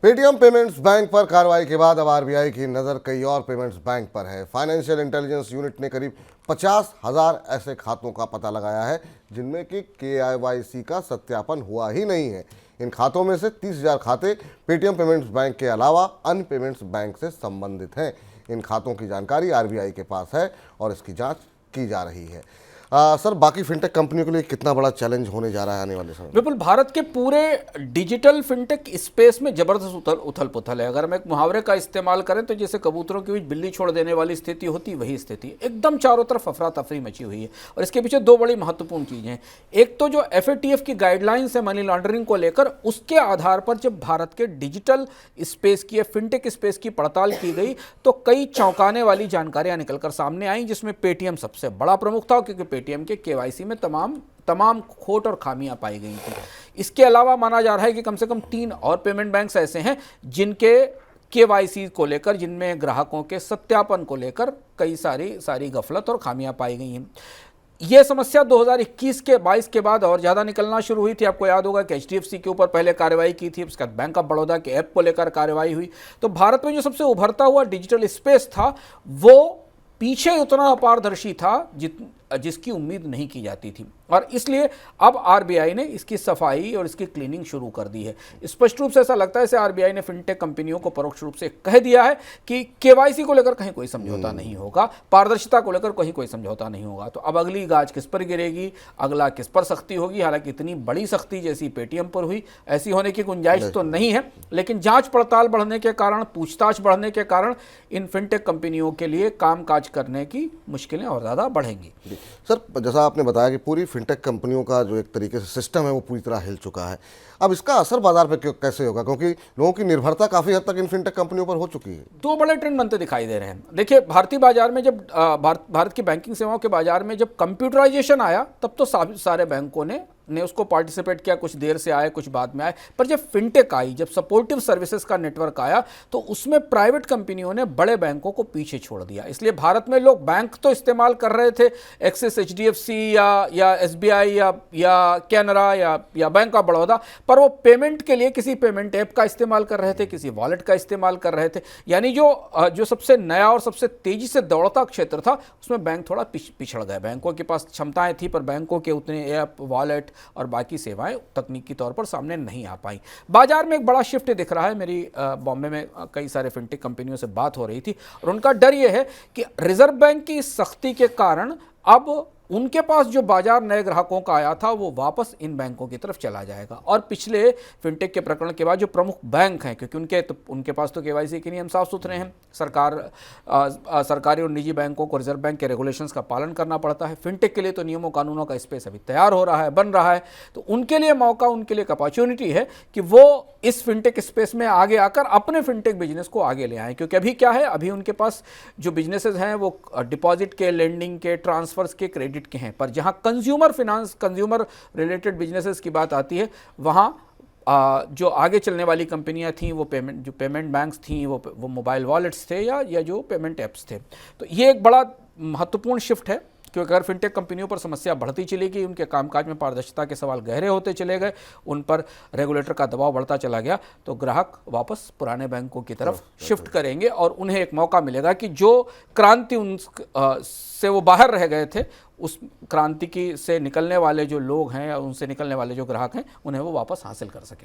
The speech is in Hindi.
पेटीएम पेमेंट्स बैंक पर कार्रवाई के बाद अब आरबीआई की नज़र कई और पेमेंट्स बैंक पर है। फाइनेंशियल इंटेलिजेंस यूनिट ने करीब 50,000 ऐसे खातों का पता लगाया है जिनमें कि केवाईसी का सत्यापन हुआ ही नहीं है। इन खातों में से 30,000 खाते पेटीएम पेमेंट्स बैंक के अलावा अन्य पेमेंट्स बैंक से संबंधित हैं। इन खातों की जानकारी आरबीआई के पास है और इसकी जाँच की जा रही है। सर, बाकी फिनटेक कंपनियों के लिए कितना बड़ा चैलेंज होने जा रहा है आने वाले समय में? बिल्कुल, भारत के पूरे डिजिटल फिनटेक स्पेस में जबरदस्त उथल पुथल है। अगर हम एक मुहावरे का इस्तेमाल करें तो जैसे कबूतरों के बीच बिल्ली छोड़ देने वाली स्थिति होती, वही स्थिति एकदम चारों तरफ अफरा तफरी मची हुई है। और इसके पीछे दो बड़ी महत्वपूर्ण चीजें हैं। एक तो जो एफएटीएफ की गाइडलाइंस है मनी लॉन्ड्रिंग को लेकर, उसके आधार पर जब भारत के डिजिटल स्पेस की, फिनटेक स्पेस की पड़ताल की गई तो कई चौंकाने वाली जानकारियां निकलकर सामने आई, जिसमें पेटीएम सबसे बड़ा प्रमुख था, क्योंकि पेटीएम के केवाईसी में तमाम खोट और खामियां पाई गई थी। इसके अलावा माना जा रहा है कि कम से कम 3 और पेमेंट बैंक्स ऐसे हैं जिनके केवाईसी को लेकर, जिनमें ग्राहकों के सत्यापन को लेकर कई सारी गफलत और खामियां पाई गई हैं। यह समस्या 2021 के 22 के बाद और ज़्यादा निकलना शुरू हुई थी। आपको याद होगा कि एचडीएफसी के ऊपर पहले कार्रवाई की थी, उसके बाद बैंक ऑफ बड़ौदा के ऐप को लेकर कार्रवाई हुई। तो भारत में जो सबसे उभरता हुआ डिजिटल स्पेस था वो पीछे उतना अपारदर्शी था जिसकी उम्मीद नहीं की जाती थी, और इसलिए अब आरबीआई ने इसकी सफाई और इसकी क्लीनिंग शुरू कर दी है। स्पष्ट रूप से ऐसा लगता है जैसे आरबीआई ने फिनटेक कंपनियों को परोक्ष रूप से कह दिया है कि केवाईसी को लेकर कहीं कोई समझौता नहीं होगा, पारदर्शिता को लेकर कहीं कोई समझौता नहीं होगा। तो अब अगली गाज किस पर गिरेगी, अगला किस पर सख्ती होगी? हालांकि इतनी बड़ी सख्ती जैसी पेटीएम पर हुई ऐसी होने की गुंजाइश तो नहीं है, लेकिन जांच पड़ताल बढ़ने के कारण, पूछताछ बढ़ने के कारण इन फिनटेक कंपनियों के लिए कामकाज करने की मुश्किलें और ज़्यादा बढ़ेंगी। सर, जैसा आपने बताया कि पूरी फिनटेक कंपनियों का जो एक तरीके से सिस्टम है वो पूरी तरह हिल चुका है। अब इसका असर बाजार पे कैसे होगा, क्योंकि लोगों की निर्भरता काफ़ी हद तक इन फिनटेक कंपनियों पर हो चुकी है। दो बड़े ट्रेंड बनते दिखाई दे रहे हैं। देखिए, भारतीय बाजार में जब भारत की बैंकिंग सेवाओं के बाजार में जब कंप्यूटराइजेशन आया, तब तो सारे बैंकों ने उसको पार्टिसिपेट किया। कुछ देर से आए, कुछ बाद में आए, पर जब फिनटेक आई, जब सपोर्टिव सर्विसेज का नेटवर्क आया, तो उसमें प्राइवेट कंपनियों ने बड़े बैंकों को पीछे छोड़ दिया। इसलिए भारत में लोग बैंक तो इस्तेमाल कर रहे थे, एक्सिस, एचडीएफसी या एसबीआई या कैनरा या बैंक ऑफ बड़ौदा, पर वो पेमेंट के लिए किसी पेमेंट ऐप का इस्तेमाल कर रहे थे, किसी वॉलेट का इस्तेमाल कर रहे थे। यानी जो सबसे नया और सबसे तेजी से दौड़ता क्षेत्र था, उसमें बैंक थोड़ा पिछड़ गए। बैंकों के पास क्षमताएं थी, पर बैंकों के उतने ऐप, वॉलेट और बाकी सेवाएं तकनीकी तौर पर सामने नहीं आ पाई। बाजार में एक बड़ा शिफ्ट दिख रहा है। मेरी बॉम्बे में कई सारे फिनटेक कंपनियों से बात हो रही थी, और उनका डर यह है कि रिजर्व बैंक की सख्ती के कारण अब उनके पास जो बाजार नए ग्राहकों का आया था वो वापस इन बैंकों की तरफ चला जाएगा। और पिछले फिनटेक के प्रकरण के बाद जो प्रमुख बैंक हैं, क्योंकि उनके पास तो केवाईसी के नियम साफ सुथरे हैं, सरकारी और निजी बैंकों को रिजर्व बैंक के रेगुलेशंस का पालन करना पड़ता है। फिनटेक के लिए तो नियमों कानूनों का स्पेस अभी तैयार हो रहा है, बन रहा है। तो उनके लिए मौका, उनके लिए एक अपॉर्चुनिटी है कि वो इस फिनटेक स्पेस में आगे आकर अपने फिनटेक बिजनेस को आगे ले आएँ। क्योंकि अभी क्या है, अभी उनके पास जो बिजनेसेस हैं वो डिपॉजिट के, लेंडिंग के, ट्रांसफर्स के, क्रेडिट के हैं, पर जहां consumer finance, consumer related businesses की बात आती है, वहां जो आगे चलने वाली कंपनियां थीं, वो पेमेंट बैंक्स थीं, वो मोबाइल वॉलेट्स थे या जो पेमेंट ऐप्स थे। तो ये एक बड़ा महत्वपूर्ण शिफ्ट है, क्योंकि अगर फिनटेक कंपनियों पर समस्या बढ़ती चली गई, उनके कामकाज में पारदर्शिता के सवाल गहरे होते चले गए, उन पर रेगुलेटर का दबाव बढ़ता चला गया, तो ग्राहक वापस पुराने बैंकों की तरफ शिफ्ट करेंगे और उन्हें एक मौका मिलेगा कि जो क्रांति से वो बाहर रह गए थे, उस क्रांति से निकलने वाले जो लोग हैं या उनसे निकलने वाले जो ग्राहक हैं, उन्हें वो वापस हासिल कर सकें।